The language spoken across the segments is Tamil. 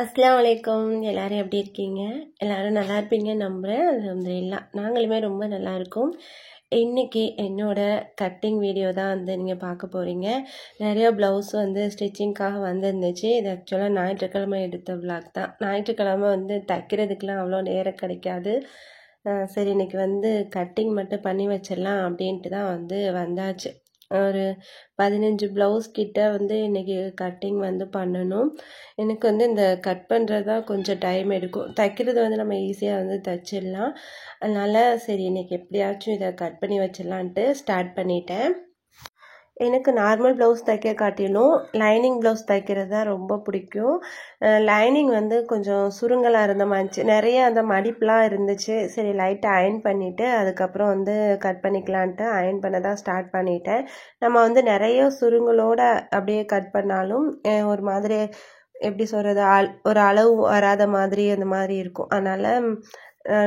அஸ்ஸலாமுஅலைக்கும். எல்லாரும் எப்படி இருக்கீங்க? எல்லாரும் நல்லா இருப்பீங்கன்னு நம்புகிறேன். அல்ஹம்துலில்லாஹ் நாங்களுமே ரொம்ப நல்லா இருக்கோம். இன்றைக்கி என்னோட கட்டிங் வீடியோ தான் வந்து நீங்கள் பார்க்க போகிறீங்க. நிறைய ப்ளவுஸ் வந்து ஸ்டிச்சிங்க்காக வந்துருந்துச்சு. இது ஆக்சுவலாக ஞாயிற்றுக்கிழமை எடுத்த விளாக் தான். ஞாயிற்றுக்கிழமை வந்து தைக்கிறதுக்கெலாம் அவ்வளோ நேரம் கிடைக்காது. சரி இன்றைக்கி வந்து கட்டிங் மட்டும் பண்ணி வச்சிடலாம் அப்படின்ட்டு தான் வந்து வந்தாச்சு. ஒரு 15 ப்ளவுஸ் கிட்ட வந்து இன்றைக்கி கட்டிங் வந்து பண்ணணும். எனக்கு வந்து இந்த கட் பண்ணுறது தான் கொஞ்சம் டைம் எடுக்கும். தைக்கிறது வந்து நம்ம ஈஸியாக வந்து தைச்சிடலாம். அதனால் சரி இன்றைக்கி எப்படியாச்சும் இதை கட் பண்ணி வச்சிடலான்ட்டு ஸ்டார்ட் பண்ணிட்டேன். எனக்கு நார்மல் ப்ளவுஸ் தைக்க காட்டிலும் லைனிங் ப்ளவுஸ் தைக்கிறது தான் ரொம்ப பிடிக்கும். லைனிங் வந்து கொஞ்சம் சுருங்கலாக இருந்த மாதிரி இருந்துச்சு. நிறைய அந்த மடிப்புலாம் இருந்துச்சு. சரி லைட்டாக அயர்ன் பண்ணிவிட்டு அதுக்கப்புறம் வந்து கட் பண்ணிக்கலான்ட்டு அயர்ன் பண்ண தான் ஸ்டார்ட் பண்ணிட்டேன். நம்ம வந்து நிறைய சுருங்களோட அப்படியே கட் பண்ணாலும் ஒரு மாதிரி எப்படி சொல்கிறது ஒரு அளவு வராத மாதிரி அந்த மாதிரி இருக்கும். அதனால்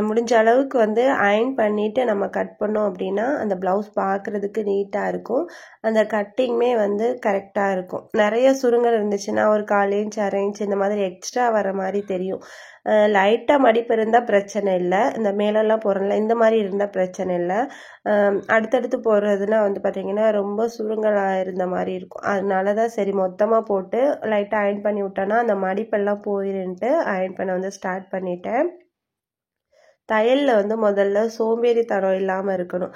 முடிஞ்ச அளவுக்கு வந்து அயர்ன் பண்ணிவிட்டு நம்ம கட் பண்ணோம் அப்படின்னா அந்த ப்ளவுஸ் பார்க்குறதுக்கு நீட்டாக இருக்கும். அந்த கட்டிங்குமே வந்து கரெக்டாக இருக்கும். நிறைய சுருங்கல் இருந்துச்சுன்னா ஒரு 1/4 இன்ச் 1/2 இன்ச் இந்த மாதிரி எக்ஸ்ட்ரா வர மாதிரி தெரியும். லைட்டாக மடிப்பு இருந்தால் பிரச்சனை இல்லை. இந்த மேலெல்லாம் போகிறோம்ல இந்த மாதிரி இருந்தால் பிரச்சனை இல்லை. அடுத்தடுத்து போடுறதுனா வந்து பார்த்திங்கன்னா ரொம்ப சுருங்கலாக இருந்த மாதிரி இருக்கும். அதனால தான் சரி மொத்தமாக போட்டு லைட்டாக அயர்ன் பண்ணி விட்டோன்னா அந்த மடிப்பெல்லாம் போயிருன்ட்டு அயர்ன் பண்ண வந்து ஸ்டார்ட் பண்ணிட்டேன். தையலில் வந்து முதல்ல சோம்பேறித்தனம் இல்லாமல் இருக்கணும்.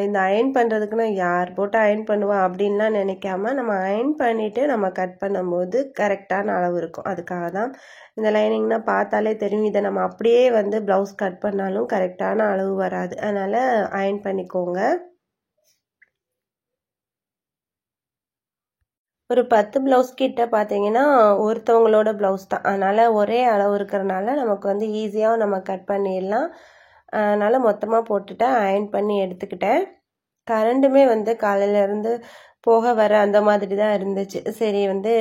இந்த அயர்ன் பண்ணுறதுக்கு நான் யார் போட்டு அயர்ன் பண்ணுவா அப்படின்லாம் நினைக்காம நம்ம அயர்ன் பண்ணிவிட்டு நம்ம கட் பண்ணும்போது கரெக்டான அளவு இருக்கும். அதுக்காக தான் இந்த லைனிங்னால் பார்த்தாலே தெரியும். இதை நம்ம அப்படியே வந்து ப்ளவுஸ் கட் பண்ணாலும் கரெக்டான அளவு வராது. அதனால் அயர்ன் பண்ணிக்கோங்க. ஒரு 10 ப்ளவுஸ் கிட்ட பார்த்தீங்கன்னா ஒருத்தவங்களோட ப்ளவுஸ் தான். அதனால் ஒரே அளவு இருக்கிறனால நமக்கு வந்து ஈஸியாக நம்ம கட் பண்ணிடலாம். அதனால் மொத்தமாக போட்டுட்டு அயர்ன் பண்ணி எடுத்துக்கிட்டேன். கரண்ட்டுமே வந்து காலையிலேருந்து போக வர அந்த மாதிரி தான் இருந்துச்சு. சரி வந்து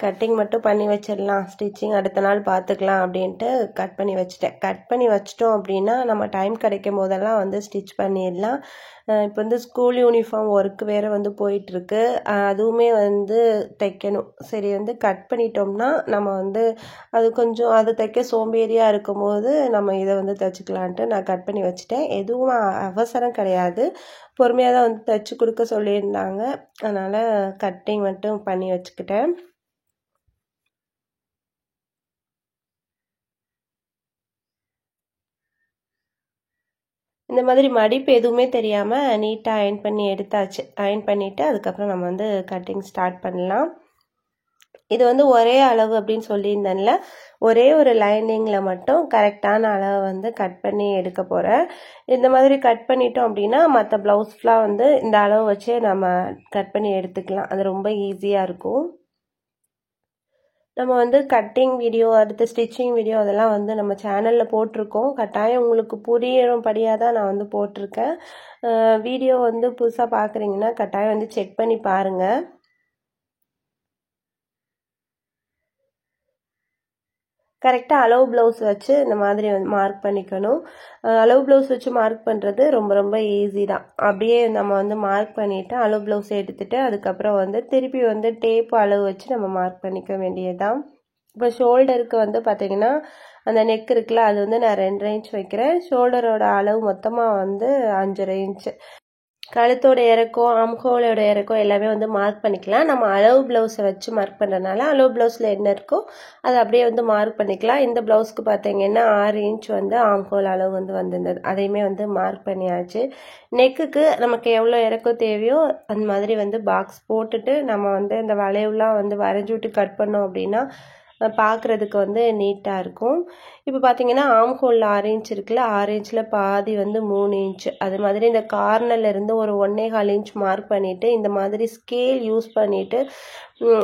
கட்டிங் மட்டும் பண்ணி வச்சிடலாம், ஸ்டிச்சிங் அடுத்த நாள் பார்த்துக்கலாம் அப்படின்ட்டு கட் பண்ணி வச்சுட்டேன். கட் பண்ணி வச்சிட்டோம் அப்படின்னா நம்ம டைம் கிடைக்கும் போதெல்லாம் வந்து ஸ்டிச் பண்ணிடலாம். இப்போ வந்து ஸ்கூல் யூனிஃபார்ம் ஒர்க் வேறு வந்து போயிட்டுருக்கு. அதுவுமே வந்து தைக்கணும். சரி வந்து கட் பண்ணிட்டோம்னா நம்ம வந்து அது கொஞ்சம் அது தைக்க சோம்பேறியாக இருக்கும்போது நம்ம இதை வந்து தைச்சிக்கலான்ட்டு நான் கட் பண்ணி வச்சுட்டேன். எதுவும் அவசரம் கிடையாது. பொறுமையாக தான் வந்து தைச்சி கொடுக்க சொல்லியிருந்தாங்க. அதனால் கட்டிங் மட்டும் பண்ணி வச்சுக்கிட்டேன். இந்த மாதிரி மடிப்பு எதுவுமே தெரியாமல் நீட்டாக அயர்ன் பண்ணி எடுத்தாச்சு. அயர்ன் பண்ணிவிட்டு அதுக்கப்புறம் நம்ம வந்து கட்டிங் ஸ்டார்ட் பண்ணலாம். இது வந்து ஒரே அளவு அப்படின்னு சொல்லியிருந்தேன்ல, ஒரே ஒரு லைனிங்கில் மட்டும் கரெக்டான அளவை வந்து கட் பண்ணி எடுக்க போகிறேன். இந்த மாதிரி கட் பண்ணிட்டோம் அப்படின்னா மற்ற ப்ளவுஸ்லாம் வந்து இந்த அளவு வச்சே நம்ம கட் பண்ணி எடுத்துக்கலாம். அது ரொம்ப ஈஸியாக இருக்கும். நம்ம வந்து கட்டிங் வீடியோ அடுத்து ஸ்டிச்சிங் வீடியோ அதெல்லாம் வந்து நம்ம சேனலில் போட்டிருக்கோம். கட்டாயம் உங்களுக்கு புரியும்படியாக தான் நான் வந்து போட்டிருக்கேன். வீடியோ வந்து புதுசாக பார்க்குறீங்கன்னா கட்டாயம் வந்து செக் பண்ணி பாருங்கள். கரெக்டாக அளவு ப்ளவுஸ் வச்சு இந்த மாதிரி வந்து மார்க் பண்ணிக்கணும். அளவு ப்ளவுஸ் வச்சு மார்க் பண்ணுறது ரொம்ப ரொம்ப ஈஸி தான். அப்படியே நம்ம வந்து மார்க் பண்ணிவிட்டு அளவு ப்ளவுஸ் எடுத்துகிட்டு அதுக்கப்புறம் வந்து திருப்பி வந்து டேப் அளவு வச்சு நம்ம மார்க் பண்ணிக்க வேண்டியது தான். இப்போ ஷோல்டருக்கு வந்து பார்த்திங்கன்னா அந்த நெக் இருக்குல்ல அது வந்து நான் 2.5 இன்ச் வைக்கிறேன். ஷோல்டரோட அளவு மொத்தமாக வந்து 5.5 இன்ச்சு. கழுத்தோட இறக்கம் ஆம்ஹோலோட இறக்கம் எல்லாமே வந்து மார்க் பண்ணிக்கலாம். நம்ம அளவு ப்ளவுஸை வச்சு மார்க் பண்ணுறதுனால அளவு ப்ளவுஸில் என்ன இருக்கோ அதை அப்படியே வந்து மார்க் பண்ணிக்கலாம். இந்த ப்ளவுஸ்க்கு பார்த்தீங்கன்னா 6 இன்ச் வந்து ஆம்ஹோல் அளவு வந்து வந்திருந்தது. அதையுமே வந்து மார்க் பண்ணியாச்சு. நெக்குக்கு நமக்கு எவ்வளோ இறக்கம் தேவையோ அந்த மாதிரி வந்து பாக்ஸ் போட்டுட்டு நம்ம வந்து இந்த வளைவுலாம் வந்து வரைஞ்சி விட்டு கட் பண்ணோம் அப்படின்னா பார்க்குறதுக்கு வந்து நீட்டாக இருக்கும். இப்போ பார்த்தீங்கன்னா ஆம்ஹோலில் 6 இன்ச் இருக்குல்ல, 6 இன்ச்சில் பாதி வந்து 3 இன்ச்சு. அது மாதிரி இந்த கார்னர்லேருந்து ஒரு 1.25 இன்ச் மார்க் பண்ணிவிட்டு இந்த மாதிரி ஸ்கேல் யூஸ் பண்ணிவிட்டு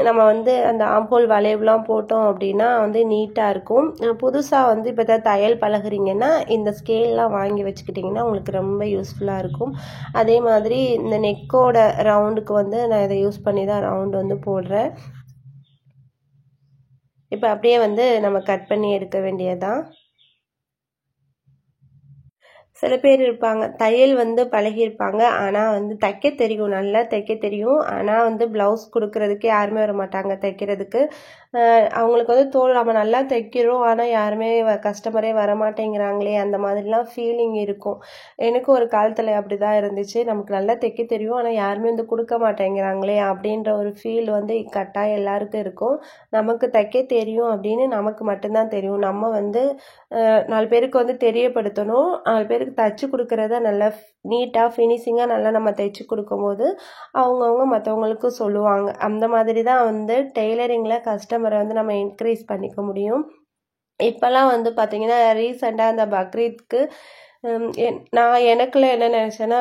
நம்ம வந்து அந்த ஆம்ஹோல் வளைவுலாம் போட்டோம் அப்படின்னா வந்து நீட்டாக இருக்கும். புதுசாக வந்து இப்போ தான் தையல் பழகுறீங்கன்னா இந்த ஸ்கேல்லாம் வாங்கி வச்சுக்கிட்டிங்கன்னா உங்களுக்கு ரொம்ப யூஸ்ஃபுல்லாக இருக்கும். அதே மாதிரி இந்த நெக்கோட ரவுண்டுக்கு வந்து நான் இதை யூஸ் பண்ணி தான் ரவுண்டு வந்து போடுறேன். இப்போ அப்படியே வந்து நம்ம கட் பண்ணி எடுக்க வேண்டியதுதான். சில பேர் இருப்பாங்க தையல் வந்து பழகியிருப்பாங்க, ஆனால் வந்து தைக்க தெரியும், நல்லா தைக்க தெரியும், ஆனால் வந்து ப்ளவுஸ் கொடுக்கறதுக்கு யாருமே வர மாட்டாங்க தைக்கிறதுக்கு. அவங்களுக்கு வந்து தோல் நம்ம நல்லா தைக்கிறோம், ஆனால் யாருமே கஸ்டமரே வரமாட்டேங்கிறாங்களே அந்த மாதிரிலாம் ஃபீலிங் இருக்கும். எனக்கும் ஒரு காலத்தில் அப்படி தான் இருந்துச்சு. நமக்கு நல்லா தைக்க தெரியும், ஆனால் யாருமே வந்து கொடுக்க மாட்டேங்கிறாங்களே அப்படின்ற ஒரு ஃபீல் வந்து கட்டாயம் எல்லாருக்கும் இருக்கும். நமக்கு தைக்க தெரியும் அப்படின்னு நமக்கு மட்டும்தான் தெரியும். நம்ம வந்து 4 பேருக்கு வந்து தெரியப்படுத்தணும். 4 பேருக்கு தைச்சி கொடுக்குறத நல்லா நீட்டாக ஃபினிஷிங்காக நல்லா நம்ம தைச்சி கொடுக்கும்போது அவங்கவுங்க மற்றவங்களுக்கும் சொல்லுவாங்க. அந்த மாதிரி தான் வந்து டெய்லரிங்கில் கஸ்டமரை வந்து நம்ம இன்க்ரீஸ் பண்ணிக்க முடியும். இப்போல்லாம் வந்து பார்த்திங்கன்னா ரீசெண்டாக அந்த பக்ரீத்க்கு நான் எனக்குள்ள என்ன நினச்சேன்னா,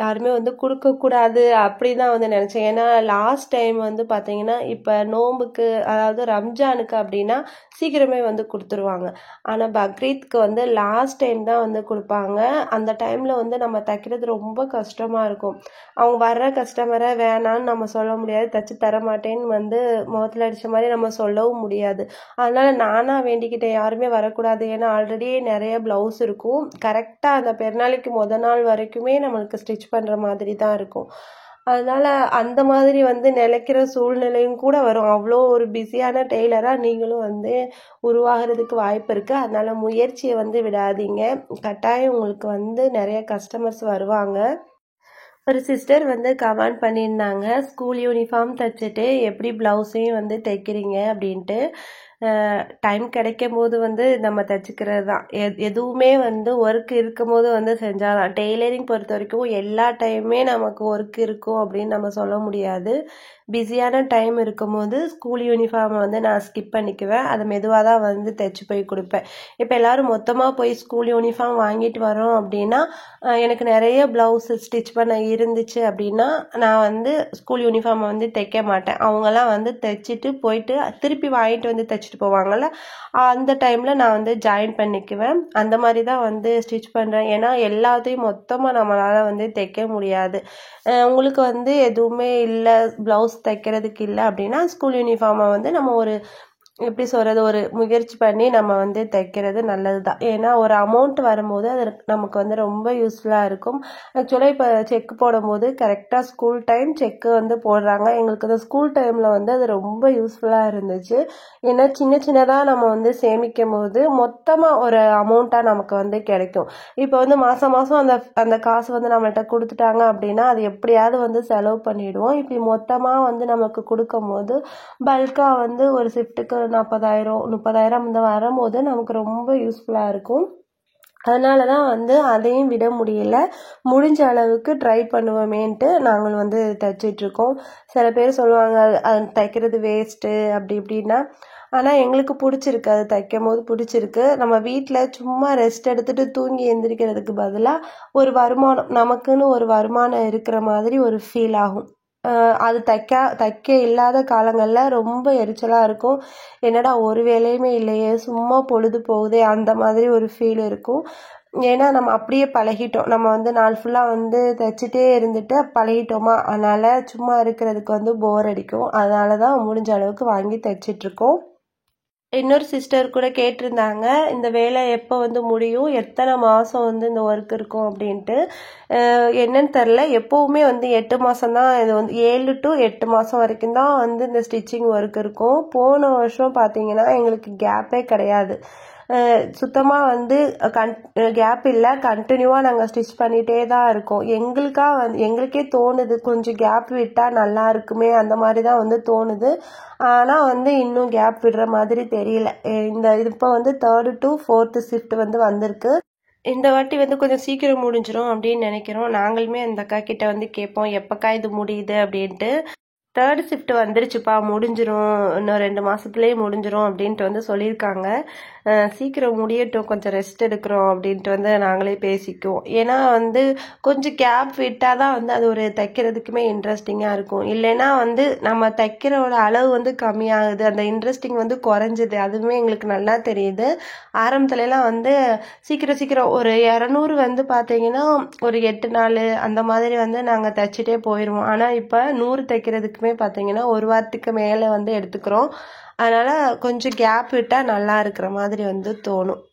யாருமே வந்து கொடுக்கக்கூடாது அப்படி தான் வந்து நினச்சேன். ஏன்னா லாஸ்ட் டைம் வந்து பார்த்திங்கன்னா இப்போ நோம்புக்கு அதாவது ரம்ஜானுக்கு அப்படின்னா சீக்கிரமே வந்து கொடுத்துருவாங்க. ஆனால் பக்ரீத்க்கு வந்து லாஸ்ட் டைம் தான் வந்து கொடுப்பாங்க. அந்த டைமில் வந்து நம்ம தைக்கிறது ரொம்ப கஷ்டமாக இருக்கும். அவங்க வர்ற கஸ்டமரை வேணான்னு நம்ம சொல்ல முடியாது, தைச்சி தர மாட்டேன்னு வந்து முகத்தில் அடித்த மாதிரி நம்ம சொல்லவும் முடியாது. அதனால் நானாக வேண்டிக்கிட்டேன் யாருமே வரக்கூடாது. ஏன்னா ஆல்ரெடி நிறைய ப்ளவுஸ் இருக்கும், கரெக்டாக அந்த பெருநாளைக்கு நாள் வரைக்குமே நம்மளுக்கு ஸ்டிச் பண்ணுற மாதிரி தான் இருக்கும். அதனால் அந்த மாதிரி வந்து நிலைக்கிற சூழ்நிலையும் கூட வரும். அவ்வளோ ஒரு பிஸியான டெய்லராக நீங்களும் வந்து உருவாகிறதுக்கு வாய்ப்பு இருக்குது. அதனால் முயற்சியை வந்து விடாதீங்க. கட்டாயம் உங்களுக்கு வந்து நிறைய கஸ்டமர்ஸ் வருவாங்க. ஒரு சிஸ்டர் வந்து கமெண்ட் பண்ணியிருந்தாங்க, ஸ்கூல் யூனிஃபார்ம் தைச்சிட்டு எப்படி ப்ளவுஸையும் வந்து தைக்கிறீங்க அப்படின்ட்டு. டைம் கிடைக்கும் போது வந்து நம்ம தைச்சிக்கிறது தான். எதுவுமே வந்து ஒர்க் இருக்கும் போது வந்து செஞ்சால் தான். டெய்லரிங் பொறுத்த வரைக்கும் எல்லா டைமுமே நமக்கு ஒர்க் இருக்கும் அப்படின்னு நம்ம சொல்ல முடியாது. பிஸியான டைம் இருக்கும்போது ஸ்கூல் யூனிஃபார்மை வந்து நான் ஸ்கிப் பண்ணிக்குவேன். அதை மெதுவாக தான் வந்து தைச்சி போய் கொடுப்பேன். இப்போ எல்லோரும் மொத்தமாக போய் ஸ்கூல் யூனிஃபார்ம் வாங்கிட்டு வரோம் அப்படின்னா எனக்கு நிறைய ப்ளவுஸ் ஸ்டிச் பண்ண இருந்துச்சு அப்படின்னா நான் வந்து ஸ்கூல் யூனிஃபார்மை வந்து தைக்க மாட்டேன். அவங்கெல்லாம் வந்து தைச்சிட்டு போயிட்டு திருப்பி வாங்கிட்டு வந்து தைச்சிட்டு போவாங்கள்ல, அந்த டைமில் நான் வந்து ஜாயின் பண்ணிக்குவேன். அந்த மாதிரி தான் வந்து ஸ்டிச் பண்ணுறேன். ஏன்னா எல்லாத்தையும் மொத்தமாக நம்மளால் வந்து தைக்க முடியாது. உங்களுக்கு வந்து எதுவுமே இல்லை, ப்ளவுஸ் தைக்கிறதுக்கு இல்லை அப்படின்னா ஸ்கூல் யூனிஃபார்மை வந்து நம்ம ஒரு எப்படி சொல்கிறது, ஒரு முயற்சி பண்ணி நம்ம வந்து தைக்கிறது நல்லது தான். ஏன்னா ஒரு அமௌண்ட் வரும்போது அது நமக்கு வந்து ரொம்ப யூஸ்ஃபுல்லாக இருக்கும். ஆக்சுவலாக இப்போ செக் போடும்போது கரெக்டாக ஸ்கூல் டைம் செக்கு வந்து போடுறாங்க. எங்களுக்கு அந்த ஸ்கூல் டைமில் வந்து அது ரொம்ப யூஸ்ஃபுல்லாக இருந்துச்சு. ஏன்னா சின்ன சின்னதாக நம்ம வந்து சேமிக்கும் போது மொத்தமாக ஒரு அமௌண்ட்டாக நமக்கு வந்து கிடைக்கும். இப்போ வந்து மாதம் மாதம் அந்த காசு வந்து நம்மள்கிட்ட கொடுத்துட்டாங்க அப்படின்னா அது எப்படியாவது வந்து செலவு பண்ணிவிடுவோம். இப்படி மொத்தமாக வந்து நமக்கு கொடுக்கும் போது பல்காக வந்து ஒரு ஷிஃப்ட்டுக்கு 40,000 30,000 இந்த வரும்போது நமக்கு ரொம்ப யூஸ்ஃபுல்லாக இருக்கும். அதனால தான் வந்து அதையும் விட முடியல. முடிஞ்ச அளவுக்கு ட்ரை பண்ணுவோமேன்ட்டு நாங்கள் வந்து தைச்சிட்ருக்கோம். சில பேர் சொல்லுவாங்க அது தைக்கிறது வேஸ்ட்டு அப்படி இப்படின்னா. ஆனால் எங்களுக்கு பிடிச்சிருக்கு, அது தைக்கும் போது பிடிச்சிருக்கு. நம்ம வீட்டில் சும்மா ரெஸ்ட் எடுத்துகிட்டு தூங்கி எந்திரிக்கிறதுக்கு பதிலாக ஒரு வருமானம், நமக்குன்னு ஒரு வருமானம் இருக்கிற மாதிரி ஒரு ஃபீல் ஆகும். அது தைக்க இல்லாத காலங்களில் ரொம்ப எரிச்சலாக இருக்கும். என்னடா ஒரு வேலையுமே இல்லையே, சும்மா பொழுது போகுதே அந்த மாதிரி ஒரு ஃபீல் இருக்கும். ஏன்னா நம்ம அப்படியே பழகிட்டோம். நம்ம வந்து நாள் ஃபுல்லாக வந்து தைச்சிட்டே இருந்துட்டு பழகிட்டோமா, அதனால் சும்மா இருக்கிறதுக்கு வந்து போர் அடிக்கும். அதனால தான் முடிஞ்ச அளவுக்கு வாங்கி தைச்சிட்ருக்கோம். இன்னொரு சிஸ்டர் கூட கேட்டிருந்தாங்க, இந்த வேலை எப்போ வந்து முடியும், எத்தனை மாதம் வந்து இந்த ஒர்க் இருக்கும் அப்படின்ட்டு. என்னன்னு தெரில, எப்போவுமே வந்து 8 மாதம் தான். இது வந்து 7 to 8 மாதம் வரைக்கும் தான் வந்து இந்த ஸ்டிச்சிங் ஒர்க் இருக்கும். போன வருஷம் பார்த்திங்கன்னா எங்களுக்கு கேப்பே கிடையாது. சுத்தமாக வந்து கேப் இல்லை, கண்டினியூவாக நாங்கள் ஸ்டிச் பண்ணிகிட்டே தான் இருக்கோம். எங்களுக்கே தோணுது கொஞ்சம் கேப் விட்டால் நல்லா இருக்குமே அந்த மாதிரி தான் வந்து தோணுது. ஆனால் வந்து இன்னும் கேப் விடுற மாதிரி தெரியல. இப்போ வந்து 3rd to 4th ஷிஃப்ட் வந்து வந்திருக்கு. இந்த வாட்டி வந்து கொஞ்சம் சீக்கிரம் முடிஞ்சிடும் அப்படின்னு நினைக்கிறோம். நாங்களுமே அந்த அக்கா கிட்ட வந்து கேட்போம், எப்போக்கா இது முடியுது அப்படின்ட்டு. 3rd ஷிஃப்ட் வந்துருச்சுப்பா, முடிஞ்சிடும், இன்னும் 2 மாதத்துலேயே முடிஞ்சிடும் அப்படின்ட்டு வந்து சொல்லியிருக்காங்க. சீக்கிரம் முடியட்டும், கொஞ்சம் ரெஸ்ட் எடுக்கிறோம் அப்படின்ட்டு வந்து நாங்களே பேசிக்குவோம். ஏன்னா வந்து கொஞ்சம் கேப் விட்டால் தான் வந்து அது ஒரு தைக்கிறதுக்குமே இன்ட்ரெஸ்டிங்காக இருக்கும். இல்லைன்னா வந்து நம்ம தைக்கிறோட அளவு வந்து கம்மியாகுது, அந்த இன்ட்ரெஸ்டிங் வந்து குறைஞ்சிது. அதுவுமே எங்களுக்கு நல்லா தெரியுது. ஆரம்பத்துலலாம் வந்து சீக்கிரம் ஒரு 200 வந்து பார்த்தீங்கன்னா ஒரு 8 நாள் அந்த மாதிரி வந்து நாங்கள் தைச்சிட்டே போயிடுவோம். ஆனால் இப்போ 100 தைக்கிறதுக்குமே பார்த்தீங்கன்னா ஒரு வாரத்துக்கு மேலே வந்து எடுத்துக்கிறோம். அதனால் கொஞ்சம் கேப் விட்டால் நல்லா இருக்கிற மாதிரி வந்து தோணும்.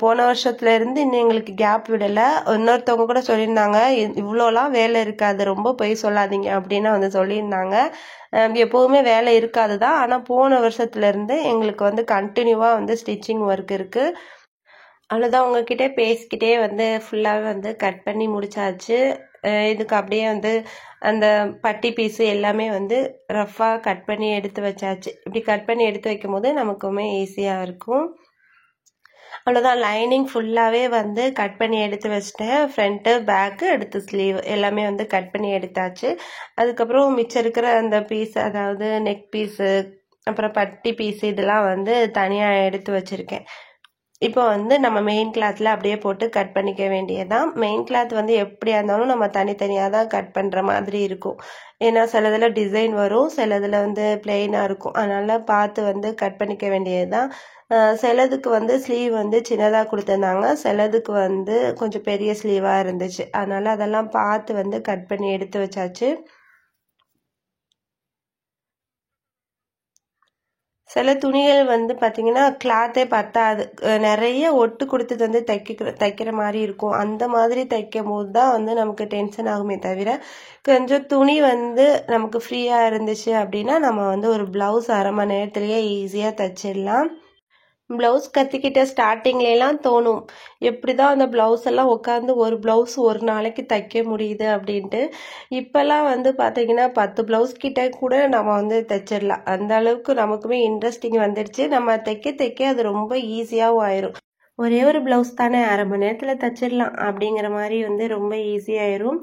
போன வருஷத்துலேருந்து இன்னும் எங்களுக்கு கேப் விடலை. இன்னொருத்தவங்க கூட சொல்லியிருந்தாங்க, இவ்வளோலாம் வேலை இருக்காது, ரொம்ப பொய் சொல்லாதீங்க அப்படின்னு வந்து சொல்லியிருந்தாங்க. எப்போவுமே வேலை இருக்காது தான், ஆனால் போன வருஷத்துலேருந்து எங்களுக்கு வந்து கண்டினியூவாக வந்து ஸ்டிச்சிங் ஒர்க் இருக்குது. அவ்வளோதான், உங்ககிட்ட பேசிக்கிட்டே வந்து ஃபுல்லாகவே வந்து கட் பண்ணி முடிச்சாச்சு. இதுக்கு அப்படியே வந்து அந்த பட்டி பீஸு எல்லாமே வந்து ரஃப்பாக கட் பண்ணி எடுத்து வச்சாச்சு. இப்படி கட் பண்ணி எடுத்து வைக்கும் போது நமக்குமே ஈஸியாக இருக்கும். அவ்வளோதான், லைனிங் ஃபுல்லாகவே வந்து கட் பண்ணி எடுத்து வச்சிட்டேன். ஃப்ரண்ட்டு பேக்கு அடுத்து ஸ்லீவ் எல்லாமே வந்து கட் பண்ணி எடுத்தாச்சு. அதுக்கப்புறம் மிச்சம் இருக்கிற அந்த பீஸ், அதாவது நெக் பீஸு அப்புறம் பட்டி பீஸு இதெல்லாம் வந்து தனியாக எடுத்து வச்சுருக்கேன். இப்போ வந்து நம்ம மெயின் கிளாத்தில் அப்படியே போட்டு கட் பண்ணிக்க வேண்டியதான். மெயின் கிளாத் வந்து எப்படியா இருந்தாலும் நம்ம தனித்தனியாக தான் கட் பண்ணுற மாதிரி இருக்கும். ஏன்னா சிலதில் டிசைன் வரும், சிலதில் வந்து பிளெயினாக இருக்கும். அதனால் பார்த்து வந்து கட் பண்ணிக்க வேண்டியது தான். சிலதுக்கு வந்து ஸ்லீவ் வந்து சின்னதாக கொடுத்துருந்தாங்க, சிலதுக்கு வந்து கொஞ்சம் பெரிய ஸ்லீவாக இருந்துச்சு. அதனால் அதெல்லாம் பார்த்து வந்து கட் பண்ணி எடுத்து வச்சாச்சு. சில துணிகள் வந்து பார்த்திங்கன்னா கிளாத்தே பத்தாது, நிறைய ஒட்டு கொடுத்தது வந்து தைக்கிற மாதிரி இருக்கும். அந்த மாதிரி தைக்கும் போது தான் வந்து நமக்கு டென்ஷன் ஆகுமே தவிர, கொஞ்சம் துணி வந்து நமக்கு ஃப்ரீயாக இருந்துச்சு அப்படின்னா நம்ம வந்து ஒரு ப்ளவுஸ் அரை மணி நேரத்துலேயே ஈஸியாக தைச்சிடலாம். ப்ளவுஸ் கற்றுக்கிட்ட ஸ்டார்டிங்லாம் தோணும், எப்படி தான் அந்த ப்ளவுஸ் எல்லாம் உட்காந்து ஒரு ப்ளவுஸ் ஒரு நாளைக்கு தைக்க முடியுது அப்படின்ட்டு. இப்போல்லாம் வந்து பார்த்திங்கன்னா 10 ப்ளவுஸ் கிட்ட கூட நம்ம வந்து தைச்சிடலாம். அந்த அளவுக்கு நமக்குமே இன்ட்ரெஸ்டிங் வந்துடுச்சு. நம்ம தைக்க அது ரொம்ப ஈஸியாகவும் ஆயிரும். ஒரே ஒரு ப்ளவுஸ் தானே, அரை மணி நேரத்தில் தைச்சிடலாம் அப்படிங்கிற மாதிரி வந்து ரொம்ப ஈஸியாயிரும்.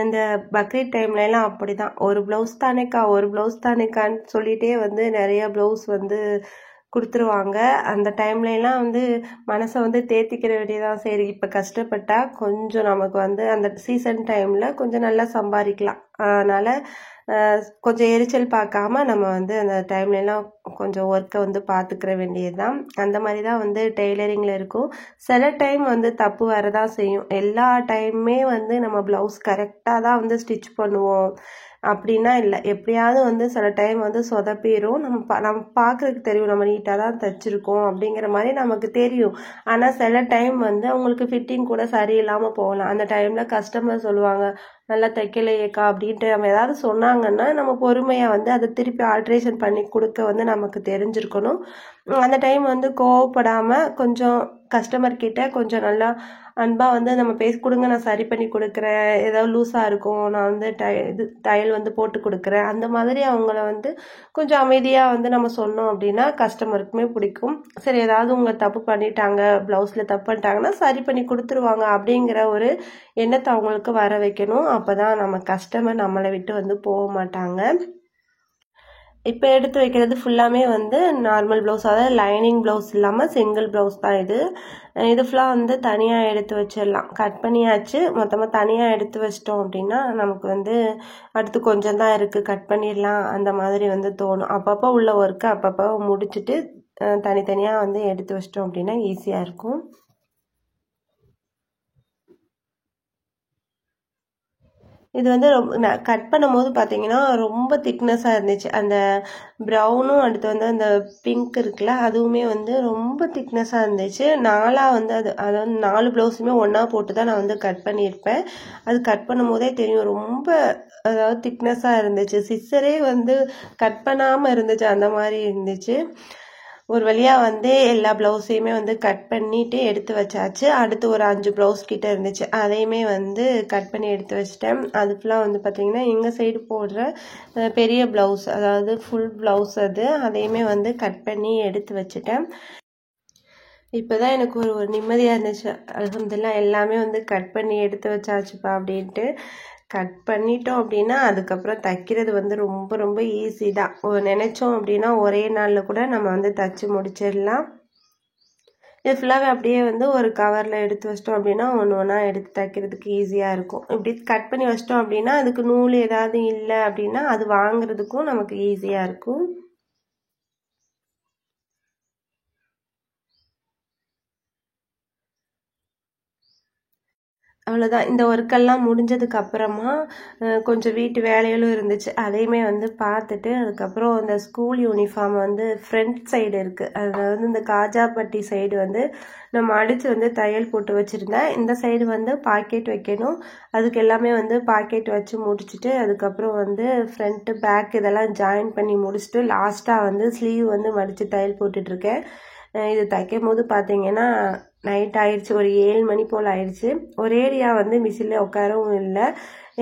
இந்த பக்ரீத் டைம்லலாம் அப்படி தான், ஒரு ப்ளவுஸ் தானேக்கா ஒரு ப்ளவுஸ் தானேக்கான்னு சொல்லிகிட்டே வந்து நிறைய ப்ளவுஸ் வந்து கொடுத்துருவாங்க. அந்த டைம்லலாம் வந்து மனசை வந்து தேத்திக்கிற வேண்டியதான். சரி, இப்போ கஷ்டப்பட்டா கொஞ்சம் நமக்கு வந்து அந்த சீசன் டைமில் கொஞ்சம் நல்லா சம்பாதிக்கலாம். அதனால் கொஞ்சம் எரிச்சல் பார்க்காம நம்ம வந்து அந்த டைம்லலாம் கொஞ்சம் ஒர்க்கை வந்து பார்த்துக்கிற வேண்டியது தான். அந்த மாதிரி தான் வந்து டெய்லரிங்கில் இருக்கும். சில டைம் வந்து தப்பு வரதான் செய்யும். எல்லா டைமுமே வந்து நம்ம ப்ளவுஸ் கரெக்டாக தான் வந்து ஸ்டிச் பண்ணுவோம் அப்படின்னா இல்லை. எப்படியாவது வந்து சில டைம் வந்து சொதப்பிடும். நம்ம பார்க்குறதுக்கு தெரியும் நம்ம நீட்டாக தான் தைச்சிருக்கோம் அப்படிங்கிற மாதிரி நமக்கு தெரியும். ஆனால் சில டைம் வந்து அவங்களுக்கு ஃபிட்டிங் கூட சரியில்லாமல் போகலாம். அந்த டைமில் கஸ்டமர் சொல்லுவாங்க, நல்லா தைக்கலையேக்கா அப்படின்ட்டு. நம்ம ஏதாவது சொன்னாங்கன்னா நம்ம பொறுமையாக வந்து அதை திருப்பி ஆல்ட்ரேஷன் பண்ணி கொடுக்க வந்து நமக்கு தெரிஞ்சிருக்கணும். அந்த டைம் வந்து கோவப்படாமல் கொஞ்சம் கஸ்டமர்கிட்ட கொஞ்சம் நல்லா அன்பாக வந்து நம்ம பேசி கொடுங்க, நான் சரி பண்ணி கொடுக்குறேன், ஏதாவது லூஸாக இருக்கும் நான் வந்து தையல் வந்து போட்டு கொடுக்குறேன், அந்த மாதிரி அவங்கள வந்து கொஞ்சம் அமைதியாக வந்து நம்ம சொன்னோம் அப்படின்னா கஸ்டமருக்குமே பிடிக்கும். சரி, ஏதாவது உங்களை தப்பு பண்ணிட்டாங்க, ப்ளவுஸில் தப்பு பண்ணிட்டாங்கன்னா சரி பண்ணி கொடுத்துருவாங்க அப்படிங்கிற ஒரு எண்ணத்தை அவங்களுக்கு வர வைக்கணும். அப்போ தான் நம்ம கஸ்டமர் நம்மளை விட்டு வந்து போக மாட்டாங்க. இப்போ எடுத்து வைக்கிறது ஃபுல்லாமே வந்து நார்மல் ப்ளவுஸ், அதாவது லைனிங் ப்ளவுஸ் இல்லாமல் சிங்கிள் ப்ளவுஸ் தான் இது ஃபுல்லாக வந்து தனியாக எடுத்து வச்சிடலாம். கட் பண்ணியாச்சு, மொத்தமாக தனியாக எடுத்து வச்சிட்டோம் அப்படின்னா நமக்கு வந்து அடுத்து கொஞ்சம் தான் இருக்குது, கட் பண்ணிடலாம் அந்த மாதிரி வந்து தோணும். அப்பப்போ உள்ள ஒர்க்கு அப்பப்போ முடிச்சுட்டு தனித்தனியாக வந்து எடுத்து வச்சிட்டோம் அப்படின்னா ஈஸியாக இருக்கும். இது வந்து கட் பண்ணும்போது பார்த்தீங்கன்னா ரொம்ப திக்னஸாக இருந்துச்சு. அந்த ப்ரௌனும் அடுத்து வந்து அந்த பிங்க் இருக்குல்ல, அதுவுமே வந்து ரொம்ப திக்னஸாக இருந்துச்சு. நாலாக வந்து அதாவது 4 ப்ளவுஸுமே ஒன்றா போட்டு தான் நான் வந்து கட் பண்ணியிருப்பேன். அது கட் பண்ணும் போதே தெரியும் ரொம்ப, அதாவது திக்னஸாக இருந்துச்சு. சிஸ்ஸரே வந்து கட் பண்ணாமல் இருந்துச்சு, அந்த மாதிரி இருந்துச்சு. ஒரு வழியாக வந்து எல்லா ப்ளவுஸையுமே வந்து கட் பண்ணிவிட்டு எடுத்து வச்சாச்சு. அடுத்து ஒரு 5 ப்ளவுஸ் கிட்ட இருந்துச்சு, அதையுமே வந்து கட் பண்ணி எடுத்து வச்சிட்டேன். அது ஃபுல்லாக வந்து பார்த்திங்கன்னா எங்கள் சைடு போடுற பெரிய ப்ளவுஸ், அதாவது ஃபுல் ப்ளவுஸ் அதையுமே வந்து கட் பண்ணி எடுத்து வச்சுட்டேன். இப்போ தான் எனக்கு ஒரு நிம்மதியாக இருந்துச்சு. அல்ஹம்துலில்லாஹ் எல்லாமே வந்து கட் பண்ணி எடுத்து வச்சாச்சுப்பா அப்படின்ட்டு. கட் பண்ணிட்டோம் அப்படின்னா அதுக்கப்புறம் தைக்கிறது வந்து ரொம்ப ரொம்ப ஈஸி தான். நினச்சோம் அப்படின்னா ஒரே நாளில் கூட நம்ம வந்து தைச்சி முடிச்சிடலாம். இது ஃபுல்லாகவே அப்படியே வந்து ஒரு கவரில் எடுத்து வச்சிட்டோம் அப்படின்னா ஒன்று ஒன்றா எடுத்து தைக்கிறதுக்கு ஈஸியாக இருக்கும். இப்படி கட் பண்ணி வச்சிட்டோம் அப்படின்னா அதுக்கு நூல் ஏதாவது இல்லை அப்படின்னா அது வாங்குறதுக்கும் நமக்கு ஈஸியாக இருக்கும். அவ்வளோதான். இந்த ஒர்க்கெல்லாம் முடிஞ்சதுக்கு அப்புறமா கொஞ்சம் வீட்டு வேலைகளும் இருந்துச்சு. அதையுமே வந்து பார்த்துட்டு அதுக்கப்புறம் இந்த ஸ்கூல் யூனிஃபார்ம் வந்து ஃப்ரண்ட் சைடு இருக்குது, அதில் வந்து இந்த காஜாப்பட்டி சைடு வந்து நம்ம அடித்து வந்து தையல் போட்டு வச்சுருந்தேன். இந்த சைடு வந்து பாக்கெட் வைக்கணும். அதுக்கு எல்லாமே வந்து பாக்கெட் வச்சு முடிச்சுட்டு அதுக்கப்புறம் வந்து ஃப்ரண்ட்டு பேக் இதெல்லாம் ஜாயின் பண்ணி முடிச்சுட்டு லாஸ்ட்டாக வந்து ஸ்லீவ் வந்து மடித்து தையல் போட்டுட்ருக்கேன். இது தைக்கும் போது பார்த்தீங்கன்னா நைட் ஆயிடுச்சு, ஒரு 7 மணி போல் ஆயிடுச்சு. ஒரேடியா வந்து மிஷினில் உட்காரவும் இல்லை,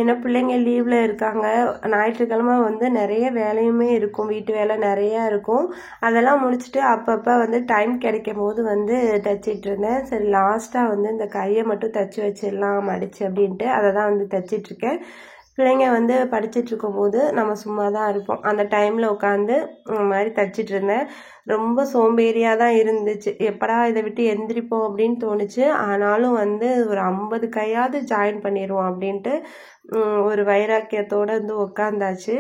ஏன்னா பிள்ளைங்க லீவில் இருக்காங்க. ஞாயிற்றுக்கிழமை வந்து நிறைய வேலையுமே இருக்கும், வீட்டு வேலை நிறையா இருக்கும். அதெல்லாம் முடிச்சுட்டு அப்பப்போ வந்து டைம் கிடைக்கும் போது வந்து தைச்சிட்டு இருந்தேன். சரி லாஸ்ட்டாக வந்து இந்த கையை மட்டும் தைச்சி வச்சிடலாம் மடிச்சு அப்படின்ட்டு அதை தான் வந்து தைச்சிட்ருக்கேன். பிள்ளைங்க வந்து படிச்சுட்டு இருக்கும்போது நம்ம சும்மா தான் இருப்போம், அந்த டைமில் உட்காந்து இந்த மாதிரி தைச்சிட்டு இருந்தேன். ரொம்ப சோம்பேறியாக தான் இருந்துச்சு, எப்படா இதை விட்டு எந்திரிப்போம் அப்படின்னு தோணுச்சு. ஆனாலும் வந்து ஒரு 50 கையாவது ஜாயின் பண்ணிடுவோம் அப்படின்ட்டு ஒரு வைராக்கியத்தோடு வந்து உட்காந்தாச்சு.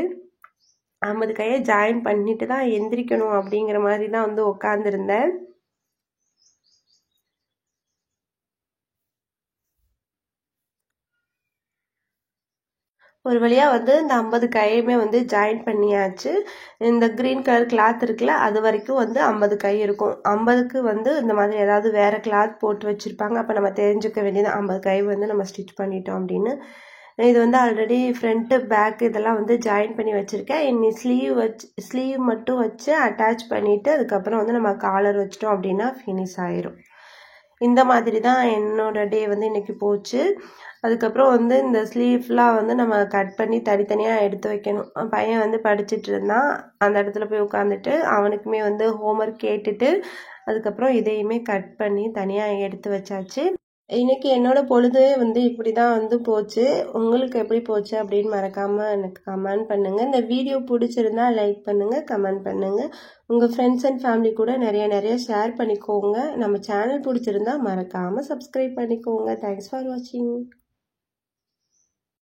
50 கையை ஜாயின் பண்ணிட்டு தான் எந்திரிக்கணும் அப்படிங்கிற மாதிரி தான் வந்து உட்காந்துருந்தேன். ஒரு வழியாக வந்து இந்த 50 கையுமே வந்து ஜாயின் பண்ணியாச்சு. இந்த க்ரீன் கலர் கிளாத் இருக்குல்ல, அது வரைக்கும் வந்து 50 கை இருக்கும். 50க்கு வந்து இந்த மாதிரி ஏதாவது வேறு கிளாத் போட்டு வச்சுருப்பாங்க, அப்போ நம்ம தெரிஞ்சுக்க வேண்டியது 50 கை வந்து நம்ம ஸ்டிச் பண்ணிட்டோம் அப்படின்னு. இது வந்து ஆல்ரெடி ஃப்ரண்ட்டு பேக் இதெல்லாம் வந்து ஜாயின் பண்ணி வச்சுருக்கேன். இனி ஸ்லீவ் மட்டும் வச்சு அட்டாச் பண்ணிவிட்டு அதுக்கப்புறம் வந்து நம்ம காலர் வச்சிட்டோம் அப்படின்னா ஃபினிஷ் ஆயிரும். இந்த மாதிரி தான் என்னோடய டே வந்து இன்றைக்கி போச்சு. அதுக்கப்புறம் வந்து இந்த ஸ்லீவ்லாம் வந்து நம்ம கட் பண்ணி தனித்தனியாக எடுத்து வைக்கணும். பையன் வந்து படிச்சுட்டு இருந்தான், அந்த இடத்துல போய் உட்காந்துட்டு அவனுக்குமே வந்து ஹோம்ஒர்க் கேட்டுட்டு அதுக்கப்புறம் இதையுமே கட் பண்ணி தனியாக எடுத்து வச்சாச்சு. இன்றைக்கி என்னோடய பொழுதே வந்து இப்படி தான் வந்து போச்சு. உங்களுக்கு எப்படி போச்சு அப்படின்னு மறக்காமல் எனக்கு கமெண்ட் பண்ணுங்கள். இந்த வீடியோ பிடிச்சிருந்தா லைக் பண்ணுங்கள், கமெண்ட் பண்ணுங்கள். உங்கள் ஃப்ரெண்ட்ஸ் அண்ட் ஃபேமிலி கூட நிறைய ஷேர் பண்ணிக்கோங்க. நம்ம சேனல் பிடிச்சிருந்தா மறக்காமல் சப்ஸ்கிரைப் பண்ணிக்கோங்க. தேங்க்ஸ் ஃபார் வாட்சிங்.